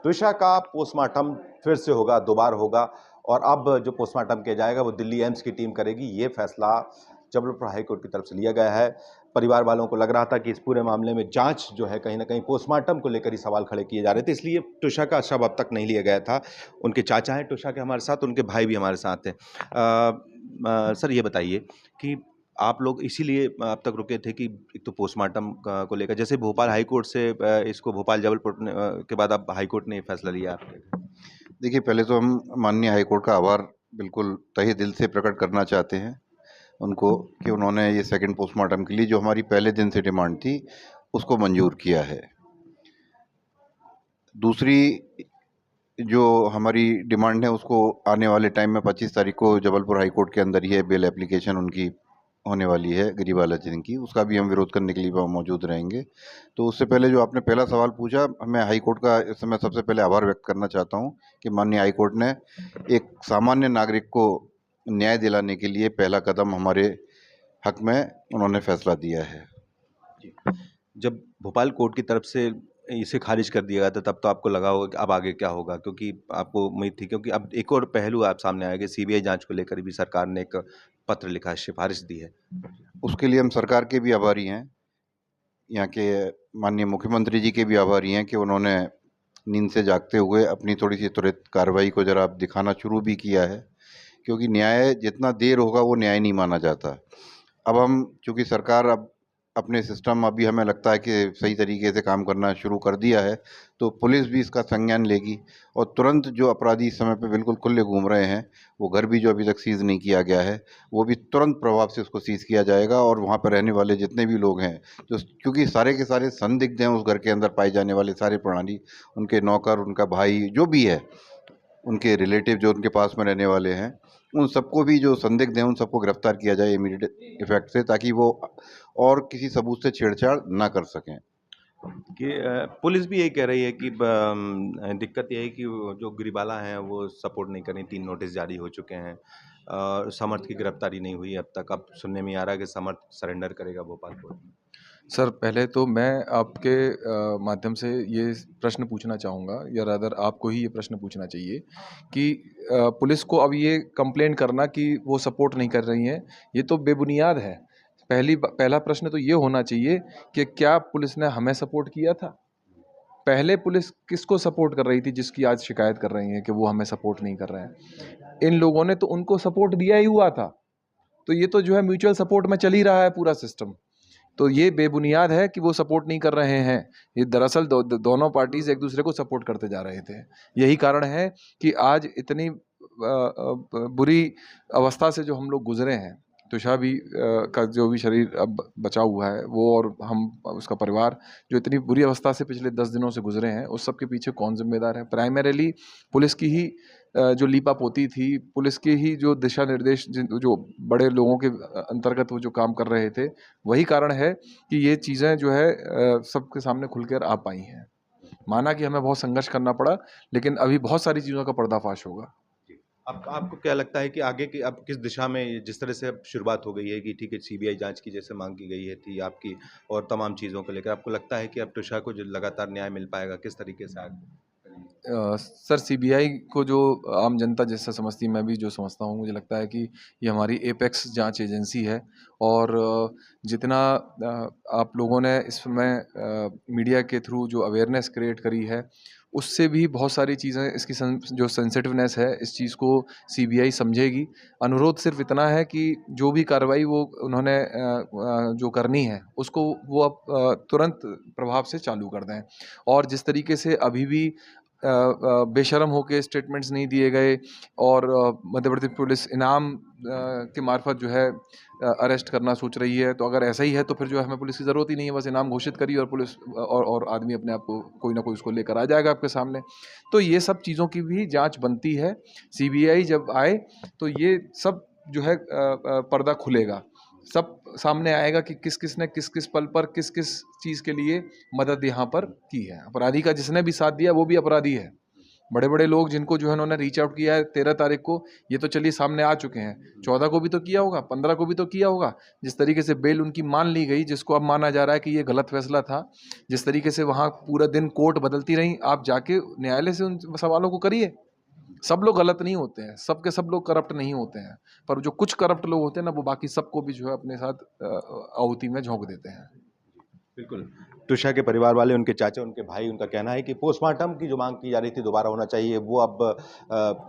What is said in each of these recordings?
त्विषा का पोस्टमार्टम फिर से होगा, दोबारा होगा और अब जो पोस्टमार्टम किया जाएगा वो दिल्ली एम्स की टीम करेगी। ये फैसला जबलपुर हाई कोर्ट की तरफ से लिया गया है। परिवार वालों को लग रहा था कि इस पूरे मामले में जांच जो है कहीं न कहीं पोस्टमार्टम को लेकर ही सवाल खड़े किए जा रहे थे, इसलिए त्विषा का शव अब तक नहीं लिया गया था। उनके चाचा हैं त्विषा के हमारे साथ, उनके भाई भी हमारे साथ हैं। सर ये बताइए कि आप लोग इसीलिए अब तक रुके थे कि एक तो पोस्टमार्टम को लेकर, जैसे भोपाल हाई कोर्ट से इसको भोपाल जबलपुर के बाद अब हाई कोर्ट ने ये फैसला लिया। देखिए, पहले तो हम माननीय हाई कोर्ट का आभार बिल्कुल तहे दिल से प्रकट करना चाहते हैं उनको कि उन्होंने ये सेकंड पोस्टमार्टम के लिए जो हमारी पहले दिन से डिमांड थी उसको मंजूर किया है। दूसरी जो हमारी डिमांड है उसको आने वाले टाइम में 25 तारीख को जबलपुर हाई कोर्ट के अंदर ही है बेल एप्लीकेशन उनकी होने वाली है गरीबाला सिंह की, उसका भी हम विरोध करने के लिए वहाँ मौजूद रहेंगे। तो उससे पहले जो आपने पहला सवाल पूछा, मैं हाई कोर्ट का इस समय सबसे पहले आभार व्यक्त करना चाहता हूँ कि माननीय हाई कोर्ट ने एक सामान्य नागरिक को न्याय दिलाने के लिए पहला कदम हमारे हक में उन्होंने फैसला दिया है। जब भोपाल कोर्ट की तरफ से इसे खारिज कर दिया गया था तब तो आपको लगा होगा कि अब आगे क्या होगा, क्योंकि आपको उम्मीद थी, क्योंकि अब एक और पहलू आप सामने आया कि सीबीआई जांच को लेकर भी सरकार ने एक पत्र लिखा है, सिफारिश दी है। उसके लिए हम सरकार के भी आभारी हैं, यहाँ के माननीय मुख्यमंत्री जी के भी आभारी हैं कि उन्होंने नींद से जागते हुए अपनी थोड़ी सी त्वरित कार्रवाई को जरा दिखाना शुरू भी किया है, क्योंकि न्याय जितना देर होगा वो न्याय नहीं माना जाता। अब हम चूँकि सरकार अब अपने सिस्टम अभी हमें लगता है कि सही तरीके से काम करना शुरू कर दिया है, तो पुलिस भी इसका संज्ञान लेगी और तुरंत जो अपराधी इस समय पे बिल्कुल खुले घूम रहे हैं, वो घर भी जो अभी तक सीज़ नहीं किया गया है, वो भी तुरंत प्रभाव से उसको सीज़ किया जाएगा और वहाँ पर रहने वाले जितने भी लोग हैं, जो क्योंकि सारे के सारे संदिग्ध हैं उस घर के अंदर पाए जाने वाले सारे प्राणी, उनके नौकर, उनका भाई, जो भी है, उनके रिलेटिव जो उनके पास में रहने वाले हैं, उन सबको भी जो संदिग्ध हैं उन सबको गिरफ्तार किया जाए इमीडिएट इफेक्ट से, ताकि वो और किसी सबूत से छेड़छाड़ ना कर सकें। कि पुलिस भी यही कह रही है कि दिक्कत ये है कि जो गिरिबाला हैं वो सपोर्ट नहीं कर रही, 3 नोटिस जारी हो चुके हैं। समर्थ की गिरफ्तारी नहीं हुई अब तक, अब सुनने में आ रहा है कि समर्थ सरेंडर करेगा भोपाल कोर्ट में। सर, पहले तो मैं आपके माध्यम से ये प्रश्न पूछना चाहूँगा, या रादर आपको ही ये प्रश्न पूछना चाहिए कि पुलिस को अब ये कंप्लेंट करना कि वो सपोर्ट नहीं कर रही हैं, ये तो बेबुनियाद है। पहला प्रश्न तो ये होना चाहिए कि क्या पुलिस ने हमें सपोर्ट किया था? पहले पुलिस किसको सपोर्ट कर रही थी जिसकी आज शिकायत कर रही हैं कि वो हमें सपोर्ट नहीं कर रहे हैं? इन लोगों ने तो उनको सपोर्ट दिया ही हुआ था। तो ये तो जो है म्यूचुअल सपोर्ट में चल ही रहा है पूरा सिस्टम। तो ये बेबुनियाद है कि वो सपोर्ट नहीं कर रहे हैं। ये दरअसल दोनों पार्टीज एक दूसरे को सपोर्ट करते जा रहे थे। यही कारण है कि आज इतनी बुरी अवस्था से जो हम लोग गुजरे हैं, तुषा भी का जो भी शरीर अब बचा हुआ है वो, और हम उसका परिवार जो इतनी बुरी अवस्था से पिछले 10 दिनों से गुजरे हैं, उस सब के पीछे कौन जिम्मेदार है? प्राइमरीली पुलिस की ही जो लीपापोती थी, पुलिस के ही जो दिशा निर्देश जो बड़े लोगों के अंतर्गत वो जो काम कर रहे थे, वही कारण है कि ये चीज़ें जो है सबके सामने खुलकर आ पाई हैं। माना कि हमें बहुत संघर्ष करना पड़ा, लेकिन अभी बहुत सारी चीज़ों का पर्दाफाश होगा। आपको क्या लगता है कि आगे की अब किस दिशा में, जिस तरह से अब शुरुआत हो गई है कि ठीक है सीबीआई जांच की जैसे मांग की गई है थी आपकी और तमाम चीज़ों को लेकर, आपको लगता है कि अब त्विषा को जो लगातार न्याय मिल पाएगा, किस तरीके से आगे? सर, सीबीआई को जो आम जनता जैसा समझती है, मैं भी जो समझता हूँ, मुझे लगता है कि ये हमारी एपेक्स जांच एजेंसी है। और जितना आप लोगों ने इसमें मीडिया के थ्रू जो अवेयरनेस क्रिएट करी है, उससे भी बहुत सारी चीज़ें, इसकी जो सेंसिटिवनेस है, इस चीज़ को सीबीआई समझेगी। अनुरोध सिर्फ इतना है कि जो भी कार्रवाई वो उन्होंने जो करनी है उसको वो अब तुरंत प्रभाव से चालू कर दें। और जिस तरीके से अभी भी बेशर्म होके स्टेटमेंट्स नहीं दिए गए और मध्य प्रदेश पुलिस इनाम के मार्फत जो है अरेस्ट करना सोच रही है, तो अगर ऐसा ही है तो फिर जो है हमें पुलिस की ज़रूरत ही नहीं है। बस इनाम घोषित करिए और पुलिस और आदमी अपने आप को कोई ना कोई उसको लेकर आ जाएगा आपके सामने। तो ये सब चीज़ों की भी जांच बनती है। सीबीआई जब आए तो ये सब जो है पर्दा खुलेगा, सब सामने आएगा कि किस किस ने किस किस पल पर किस किस चीज़ के लिए मदद यहाँ पर की है। अपराधी का जिसने भी साथ दिया वो भी अपराधी है। बड़े बड़े लोग जिनको जो है उन्होंने रीच आउट किया है 13 तारीख को, ये तो चलिए सामने आ चुके हैं, 14 को भी तो किया होगा, 15 को भी तो किया होगा। जिस तरीके से बेल उनकी मान ली गई, जिसको अब माना जा रहा है कि ये गलत फैसला था, जिस तरीके से वहाँ पूरा दिन कोर्ट बदलती रही, आप जाके न्यायालय से उन सवालों को करिए। सब लोग गलत नहीं होते हैं, सब लोग करप्ट नहीं होते हैं, पर जो कुछ करप्ट लोग होते हैं ना, वो बाकी सबको भी जो है अपने साथ आहुति में झोंक देते हैं। बिल्कुल। तुषा के परिवार वाले, उनके चाचा, उनके भाई, उनका कहना है कि पोस्टमार्टम की जो मांग की जा रही थी दोबारा होना चाहिए, वो अब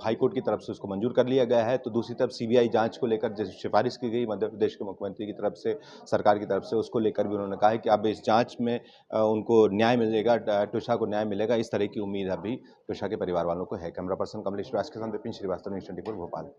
हाईकोर्ट की तरफ से उसको मंजूर कर लिया गया है। तो दूसरी तरफ सीबीआई जांच को लेकर जैसे सिफारिश की गई मध्य प्रदेश के मुख्यमंत्री की तरफ से, सरकार की तरफ से, उसको लेकर भी उन्होंने कहा है कि अब इस जांच में उनको न्याय मिलेगा, तुषा को न्याय मिलेगा, इस तरह की उम्मीद अभी तुषा के परिवार वालों को है। कैमरा पर्सन कमलेश व्यास के साथ विपिन श्रीवास्तव, न्यूज़ 24 भोपाल।